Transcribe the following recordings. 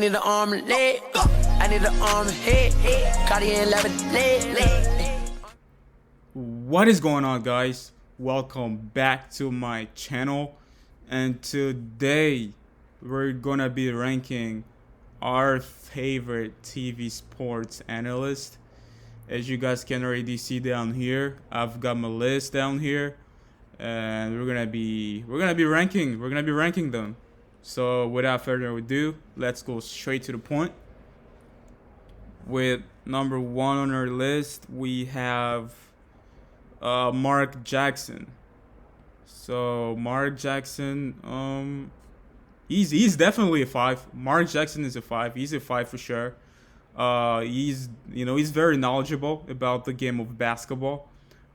need an arm and leg. I need an arm and head. Cartier 11 leg. What is going on, guys? Welcome back to my channel, and today we're gonna be ranking our favorite TV sports analyst. As you guys can already see down here, I've got my list down here, and we're gonna be ranking them. So without further ado, let's go straight to the point. With number 1 on our list, we have Mark Jackson. So Mark Jackson, he's definitely a 5. Mark Jackson is a 5. He's a 5 for sure. He's very knowledgeable about the game of basketball,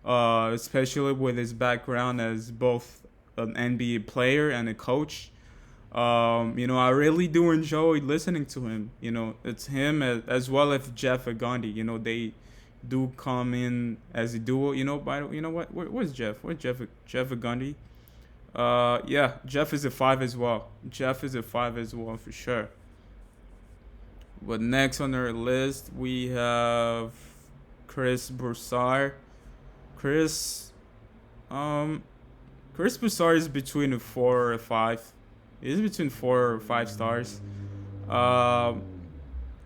especially with his background as both an NBA player and a coach. I really do enjoy listening to him. It's him as well as Jeff Agondi. They do come in as a duo. Where's Jeff? Where's Jeff Agondi? Yeah, Jeff is a 5 as well. Jeff is a 5 as well for sure. But next on our list, we have Chris Brossard. Chris Brossard is between a 4 or a 5. He's between 4 or 5 stars.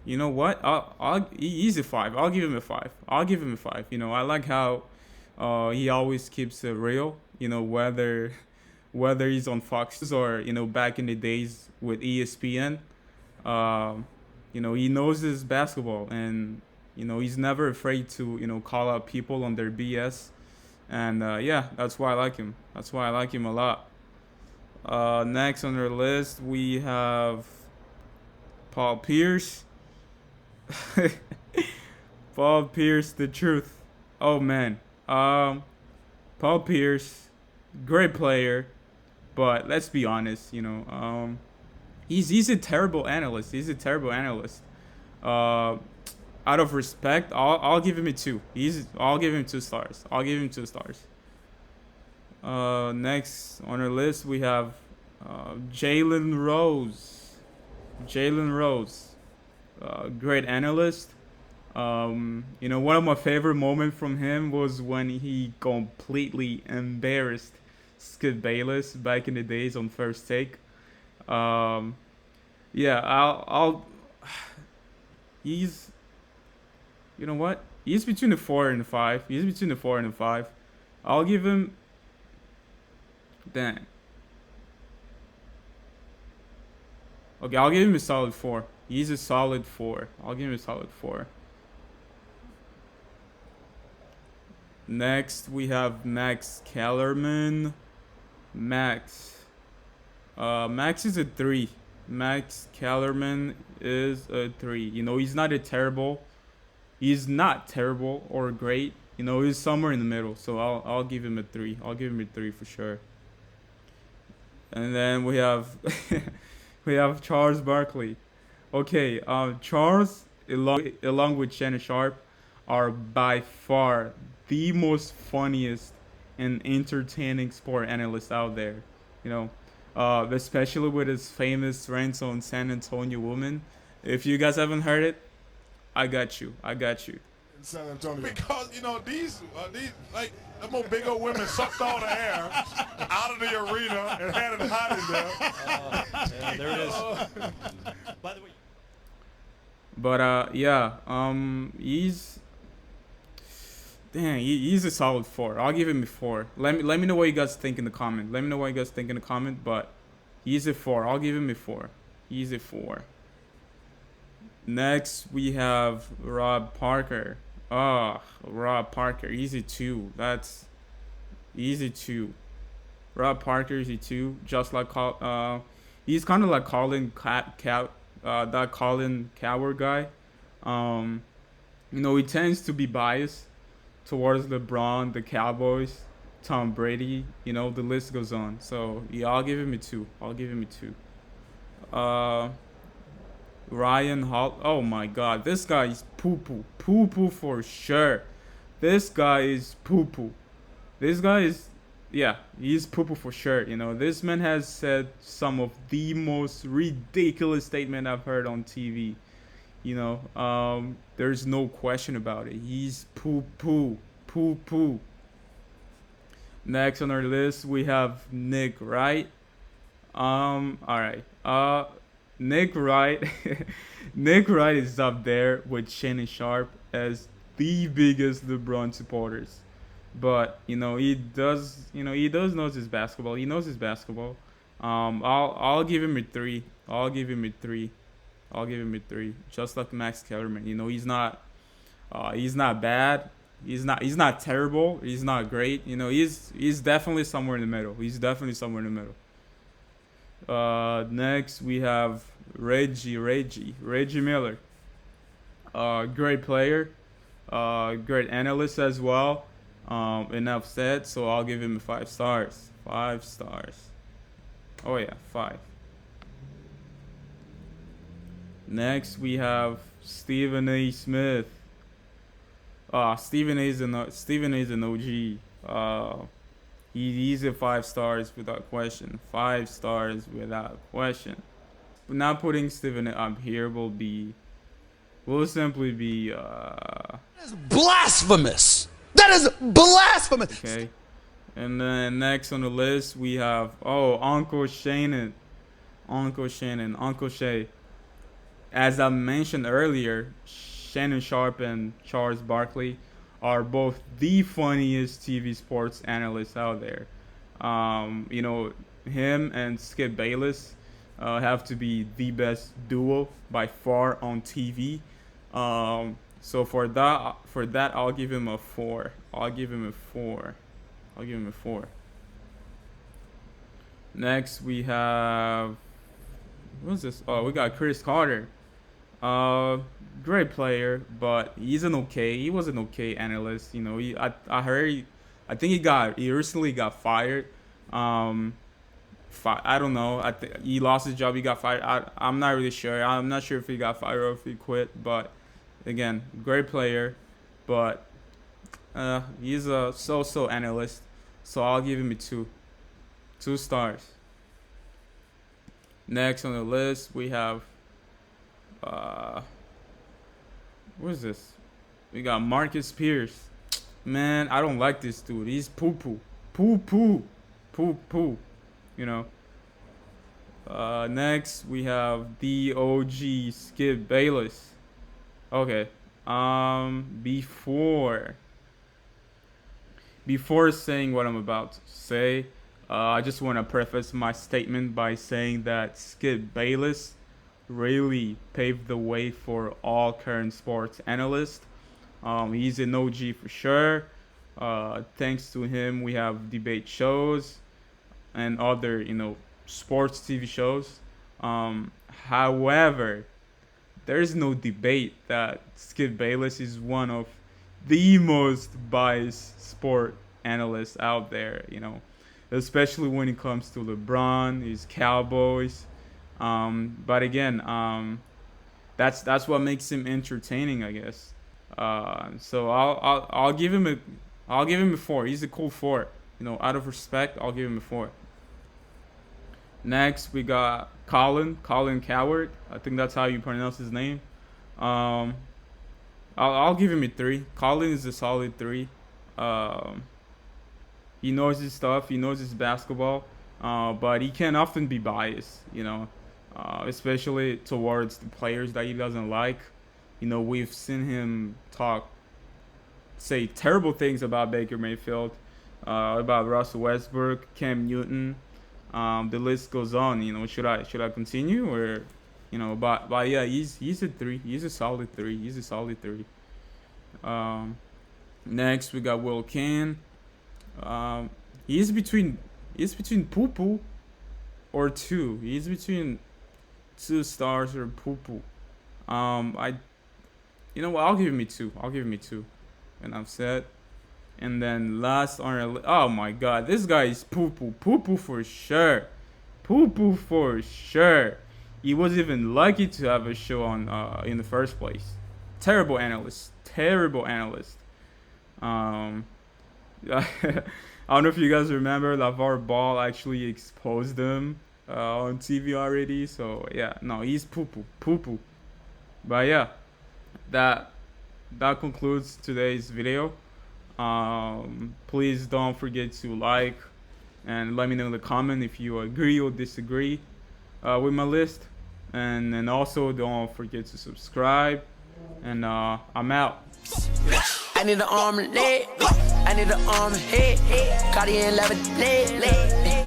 You know what? He's a 5. I'll give him a 5. I like how he always keeps it real. Whether he's on Fox or back in the days with ESPN. He knows his basketball, and he's never afraid to call out people on their BS, and that's why I like him. That's why I like him a lot. Next on our list, we have Paul Pierce. Paul Pierce, the truth. Oh man, Paul Pierce, great player, but let's be honest. He's a terrible analyst. Out of respect, I'll give him a 2. I'll give him 2 stars. Next on our list, we have Jalen Rose. Great analyst. One of my favorite moments from him was when he completely embarrassed Skip Bayless back in the days on First Take. He's, he's between the 4 and the 5. I'll give him, dang. Okay, I'll give him a solid 4. He's a solid 4. I'll give him a solid 4. Next, we have Max Kellerman. Max is a 3. Max Kellerman is a 3. He's not terrible or great. He's somewhere in the middle. So I'll give him a 3. I'll give him a 3 for sure. And then we have we have Charles Barkley. Okay, Charles along with Shannon Sharp are by far the most funniest and entertaining sport analysts out there. Especially with his famous rants on San Antonio women. If you guys haven't heard it, I got you. In San Antonio, because these like the more big old women sucked all the air out of the arena and had it hot in there. Yeah, there it is. By the way. But he's a solid 4. I'll give him a 4. Let me know what you guys think in the comment. But he's a 4. I'll give him a 4. He's a 4. Next, we have Rob Parker. Rob Parker. He's a 2. He's a 2. Rob Parker is a 2. Just like he's kind of like Colin that Colin Coward guy. He tends to be biased towards LeBron, the Cowboys, Tom Brady. The list goes on. So yeah, I'll give him a 2. Ryan Hall. Oh my God, this guy is poo-poo for sure. This guy is Yeah, he's poopoo for sure. You know, this man has said some of the most ridiculous statement I've heard on TV. You know, there's no question about it. He's poo poo, poo poo. Next on our list, we have Nick Wright. All right. Nick Wright, Nick Wright is up there with Shannon Sharp as the biggest LeBron supporters. But he does knows his basketball. He knows his basketball. I'll give him a three. I'll give him a three. I'll give him a three. Just like Max Kellerman. You know, he's not bad. He's not terrible. He's not great. You know, he's definitely somewhere in the middle. He's definitely somewhere in the middle. Next we have Reggie Miller. Great player. Great analyst as well. Enough said. So I'll give him 5 stars. 5 stars. Oh yeah, 5. Next we have Stephen A. Smith. Stephen A. is an OG. He's a 5 stars without question. 5 stars without question. But not putting Stephen up here will simply be That is blasphemous. That is blasphemous. okay. And then next on the list we have Uncle Shannon. Uncle Shay. As I mentioned earlier, Shannon Sharp and Charles Barkley are both the funniest TV sports analysts out there. You know, him and Skip Bayless have to be the best duo by far on TV. So for that, I'll give him a 4. I'll give him a 4. Next we have, what's this? Oh, we got Chris Carter. Great player, but he was an okay analyst. You know, I think he recently got fired. I don't know. I think he lost his job. He got fired. I'm not really sure. I'm not sure if he got fired or if he quit. But again, great player, but he's a so-so analyst. So I'll give him a 2. 2 stars. Next on the list we have what is this? We got Marcus Pierce. Man, I don't like this dude. He's poo-poo. Poo-poo. Poo-poo. You know. Next we have the OG Skip Bayless. Okay. Before saying what I'm about to say, I just want to preface my statement by saying that Skip Bayless really paved the way for all current sports analysts. He's an OG for sure. Thanks to him, we have debate shows and other, sports TV shows. However, there is no debate that Skip Bayless is one of the most biased sport analysts out there. Especially when it comes to LeBron, his Cowboys. But again, that's what makes him entertaining, I guess. So I'll give him a 4. He's a cool 4. Out of respect, I'll give him a 4. Next, we got Colin Coward. I think that's how you pronounce his name. I'll give him a 3. Colin is a solid 3. He knows his stuff. He knows his basketball. But he can often be biased, especially towards the players that he doesn't like. We've seen him say terrible things about Baker Mayfield, about Russell Westbrook, Cam Newton. The list goes on. Should I continue or, but yeah, he's a 3. He's a solid 3. Next we got Will Cain. He's between poo-poo or 2. He's between 2 stars or poo-poo. I'll give him a 2. And I've said. And then last on our oh my god, this guy is poo-poo for sure. He was even lucky to have a show on in the first place. Terrible analyst. I don't know if you guys remember, LaVar Ball actually exposed him on TV already. So yeah, no, he's poo-poo. But yeah, that concludes today's video. Please don't forget to like and let me know in the comment if you agree or disagree with my list, and also don't forget to subscribe, and I'm out. I need an arm and leg. I need an arm and head. Cardi and 11 leg.